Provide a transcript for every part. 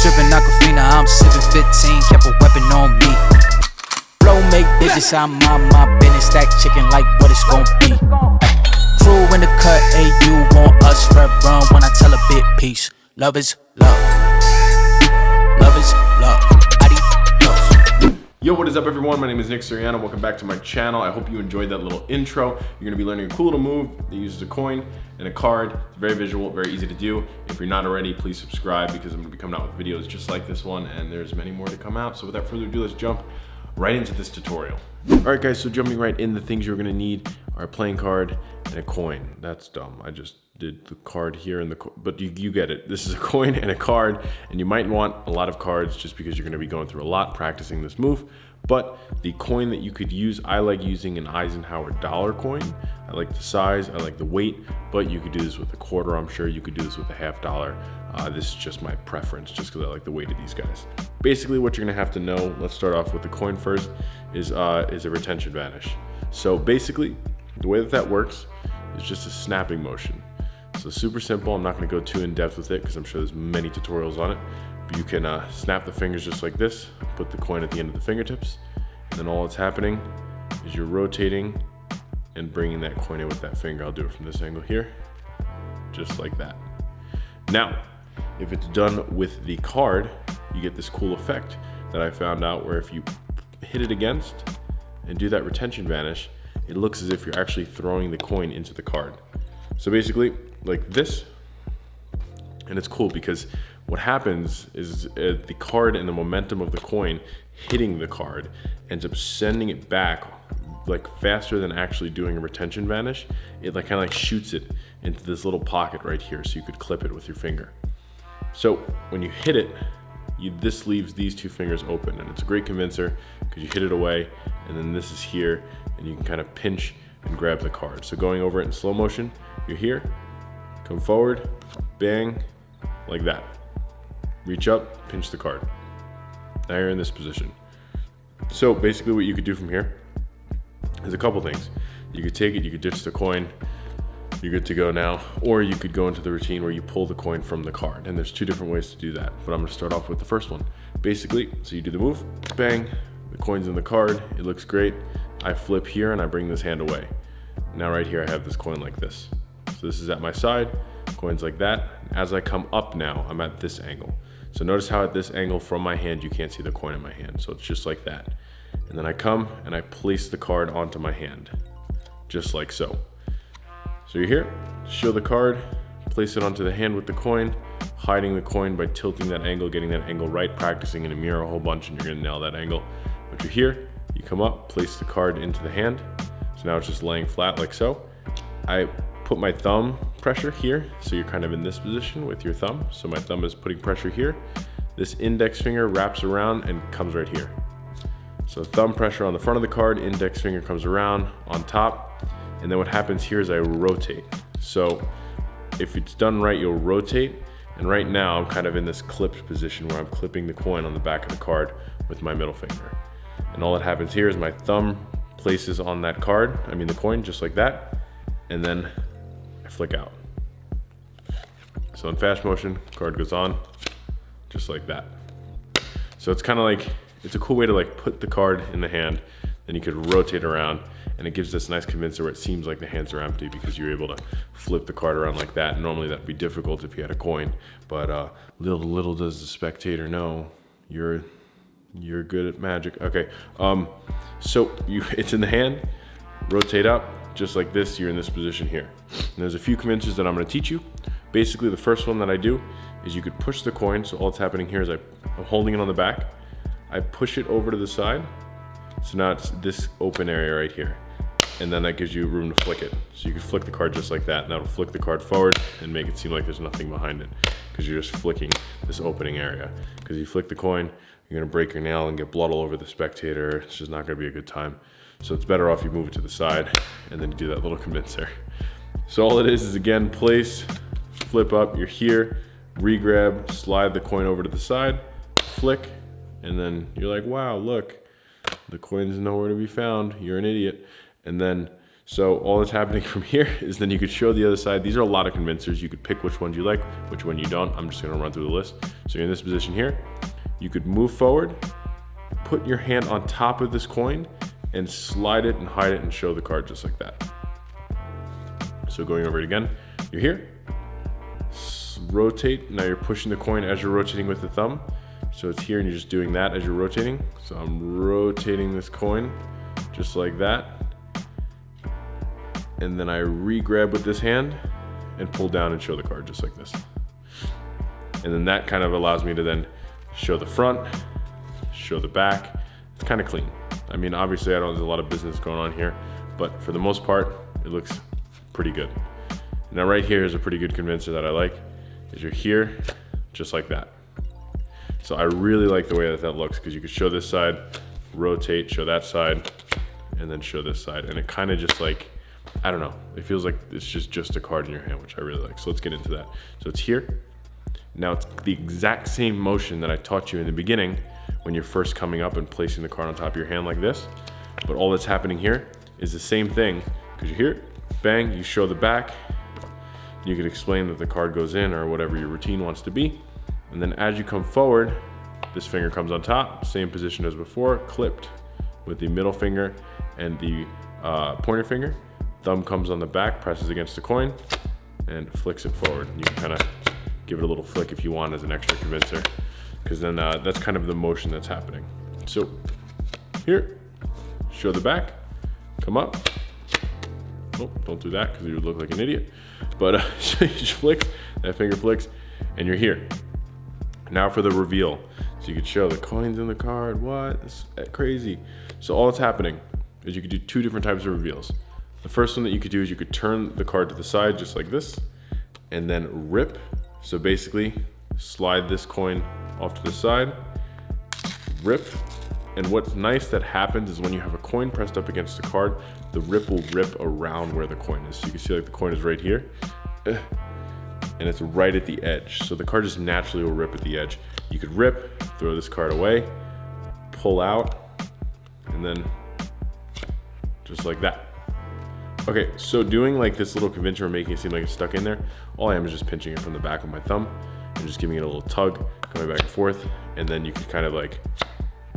Trippin' Aquafina, I'm sippin' 15, kept a weapon on me. Flow make digits, I'm on my business, stack chicken like what it's gon' be. Crew in the cut, hey, you want us, red run when I tell a bit peace. Love is love. Love is love. Adios. Yo, what is up everyone? My name is Suriano. Welcome back to my channel. I hope you enjoyed that little intro. You're gonna be learning a cool little move that uses a coin and a card. It's very visual, very easy to do. If you're not already, please subscribe because I'm gonna be coming out with videos just like this one and there's many more to come out. So without further ado, let's jump right into this tutorial. All right guys, so jumping right in, the things you're gonna need are a playing card and a coin. That's dumb, I just did the card here and but you get it. This is a coin and a card, and you might want a lot of cards just because you're gonna be going through a lot practicing this move. But the coin that you could use, I like using an Eisenhower dollar coin. I like the size, I like the weight, but you could do this with a quarter, I'm sure. You could do this with a $50. This is just my preference, just because I like the weight of these guys. Basically, what you're gonna have to know, let's start off with the coin first, is a retention vanish. So basically, the way that works is just a snapping motion. So super simple. I'm not gonna go too in depth with it because I'm sure there's many tutorials on it. But you can snap the fingers just like this, put the coin at the end of the fingertips, and then all that's happening is you're rotating and bringing that coin in with that finger. I'll do it from this angle here, just like that. Now, if it's done with the card, you get this cool effect that I found out where if you hit it against and do that retention vanish, it looks as if you're actually throwing the coin into the card. So basically, like this, and it's cool because what happens is the card and the momentum of the coin hitting the card ends up sending it back like faster than actually doing a retention vanish. It like kind of like shoots it into this little pocket right here, so you could clip it with your finger. So when you hit it, this leaves these two fingers open, and it's a great convincer because you hit it away, and then this is here, and you can kind of pinch and grab the card. So going over it in slow motion, you're here, come forward, bang, like that. Reach up, pinch the card. Now you're in this position. So basically what you could do from here is a couple things. You could take it, you could ditch the coin, you're good to go now, or you could go into the routine where you pull the coin from the card, and there's two different ways to do that, but I'm gonna start off with the first one. Basically, so you do the move, bang, the coin's in the card, it looks great. I flip here and I bring this hand away. Now right here I have this coin like this. So this is at my side, coin's like that. As I come up now, I'm at this angle. So notice how at this angle from my hand, you can't see the coin in my hand. So it's just like that. And then I come and I place the card onto my hand, just like so. So you're here, show the card, place it onto the hand with the coin, hiding the coin by tilting that angle, getting that angle right, practicing in a mirror a whole bunch, and you're gonna nail that angle. But you're here, you come up, place the card into the hand. So now it's just laying flat like so. I put my thumb pressure here, so you're kind of in this position with your thumb. So my thumb is putting pressure here. This index finger wraps around and comes right here. So thumb pressure on the front of the card, index finger comes around on top, and then what happens here is I rotate. So if it's done right, you'll rotate, and right now I'm kind of in this clipped position where I'm clipping the coin on the back of the card with my middle finger. And all that happens here is my thumb places on that card, the coin, just like that, and then I flick out. So in fast motion, card goes on, just like that. So it's kind of like, it's a cool way to like put the card in the hand, then you could rotate around, and it gives this nice convincer where it seems like the hands are empty because you're able to flip the card around like that. Normally that'd be difficult if you had a coin, but little does the spectator know, you're good at magic. Okay, so it's in the hand, rotate up, just like this, you're in this position here. And there's a few convincers that I'm gonna teach you. Basically, the first one that I do is you could push the coin, so all that's happening here is I'm holding it on the back, I push it over to the side, so now it's this open area right here. And then that gives you room to flick it. So you can flick the card just like that, and that'll flick the card forward and make it seem like there's nothing behind it, because you're just flicking this opening area. Because you flick the coin, you're gonna break your nail and get blood all over the spectator. It's just not gonna be a good time. So it's better off you move it to the side and then you do that little convincer. So all it is again, place, flip up, you're here, re-grab, slide the coin over to the side, flick, and then you're like, wow, look, the coin's nowhere to be found. You're an idiot. And then So all that's happening from here is then you could show the other side. These are a lot of convincers. You could pick which ones you like, which one you don't. I'm just gonna run through the list. So you're in this position here. You could move forward, put your hand on top of this coin and slide it and hide it and show the card just like that. So going over it again, you're here, rotate. Now you're pushing the coin as you're rotating with the thumb. So it's here and you're just doing that as you're rotating. So I'm rotating this coin just like that. And then I re-grab with this hand and pull down and show the card just like this. And then that kind of allows me to then show the front, show the back. It's kind of clean. I mean, obviously there's a lot of business going on here, but for the most part, it looks pretty good. Now right here is a pretty good convincer that I like, is you're here, just like that. So I really like the way that looks, because you could show this side, rotate, show that side, and then show this side. And it kind of just like, I don't know, it feels like it's just a card in your hand, which I really like. So let's get into that. So it's here. Now it's the exact same motion that I taught you in the beginning when you're first coming up and placing the card on top of your hand like this. But all that's happening here is the same thing, because you're here, bang, you show the back. You can explain that the card goes in or whatever your routine wants to be. And then as you come forward, this finger comes on top, same position as before, clipped with the middle finger and the pointer finger. Thumb comes on the back, presses against the coin, and flicks it forward. You can kind of give it a little flick if you want as an extra convincer, because then that's kind of the motion that's happening. So here, show the back, come up. Oh, don't do that because you would look like an idiot. But you just flick, that finger flicks, and you're here. Now for the reveal. So you could show the coins in the card. What? That's crazy. So all that's happening is you could do two different types of reveals. The first one that you could do is you could turn the card to the side just like this, and then rip. So basically, slide this coin off to the side, rip. And what's nice that happens is when you have a coin pressed up against the card, the rip will rip around where the coin is. So you can see like the coin is right here, and it's right at the edge. So the card just naturally will rip at the edge. You could rip, throw this card away, pull out, and then just like that. Okay, so doing like this little convincer and making it seem like it's stuck in there, all I am is just pinching it from the back of my thumb and just giving it a little tug, going back and forth, and then you can kind of like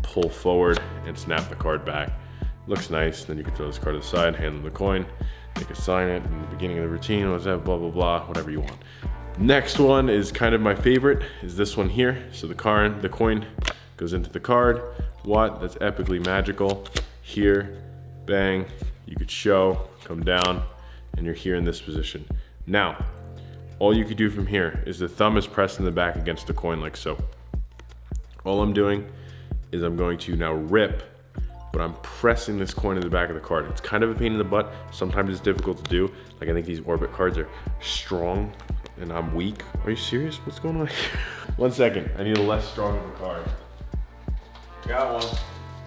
pull forward and snap the card back. Looks nice. Then you can throw this card to the side, hand them the coin, they can sign it in the beginning of the routine, what's that, blah, blah, blah, whatever you want. Next one is kind of my favorite, is this one here. So the coin goes into the card. What? That's epically magical. Here, bang, you could show, come down, and you're here in this position. Now, all you could do from here is the thumb is pressed in the back against the coin like so. All I'm doing is I'm going to now rip, but I'm pressing this coin in the back of the card. It's kind of a pain in the butt. Sometimes it's difficult to do. Like I think these orbit cards are strong and I'm weak. Are you serious? What's going on here? 1 second, I need a less strong of a card. Got one,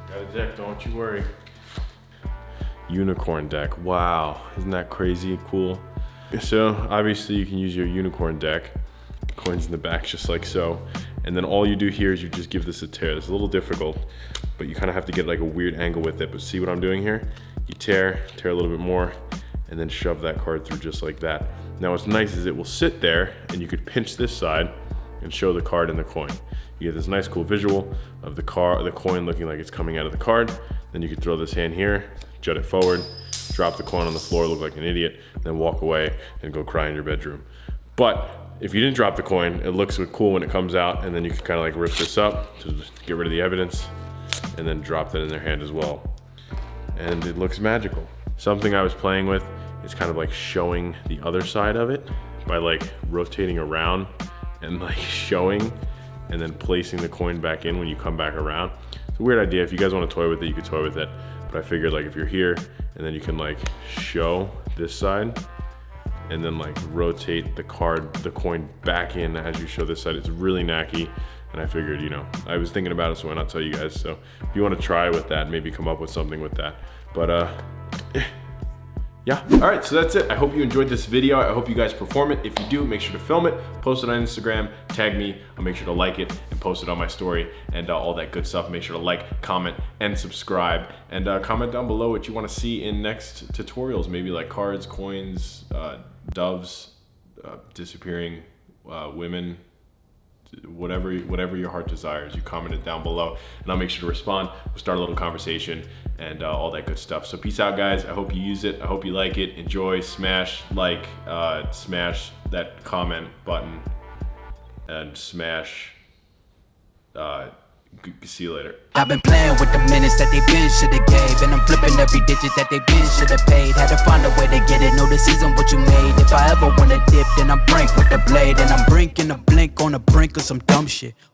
got a deck, don't you worry. Unicorn deck, wow, isn't that crazy cool? So obviously you can use your unicorn deck, coins in the back just like so, and then all you do here is you just give this a tear. It's a little difficult, but you kind of have to get like a weird angle with it. But see what I'm doing here? You tear a little bit more, and then shove that card through just like that. Now what's nice is it will sit there, and you could pinch this side and show the card and the coin. You get this nice cool visual of the coin looking like it's coming out of the card. Then you could throw this hand here, jut it forward, drop the coin on the floor, look like an idiot, then walk away and go cry in your bedroom. But if you didn't drop the coin, it looks cool when it comes out, and then you can kind of like rip this up to get rid of the evidence and then drop that in their hand as well. And it looks magical. Something I was playing with is kind of like showing the other side of it by like rotating around and like showing and then placing the coin back in when you come back around. It's a weird idea. If you guys want to toy with it, you could toy with it. But I figured like if you're here and then you can like show this side and then like rotate the coin back in as you show this side. It's really knacky. And I figured, you know, I was thinking about it, so why not tell you guys? So if you want to try with that, maybe come up with something with that. But yeah, all right, so that's it. I hope you enjoyed this video. I hope you guys perform it. If you do, make sure to film it, post it on Instagram, tag me. I'll make sure to like it and post it on my story and all that good stuff. Make sure to like, comment, and subscribe. And comment down below what you want to see in next tutorials, maybe like cards, coins, doves, disappearing women, whatever your heart desires. You comment it down below and I'll make sure to respond. We'll start a little conversation and all that good stuff. So peace out, guys. I hope you use it. I hope you like it. Enjoy. Smash like, smash that comment button, and smash see you later. I've been playing with the minutes that they been shoulda gave, and I'm flipping every digit that they been shoulda paid. Had to find a way to get it, no, this isn't what you made. If I ever wanna dip, then I'm brink with the blade, and I'm brinking a blink on the brink of some dumb shit.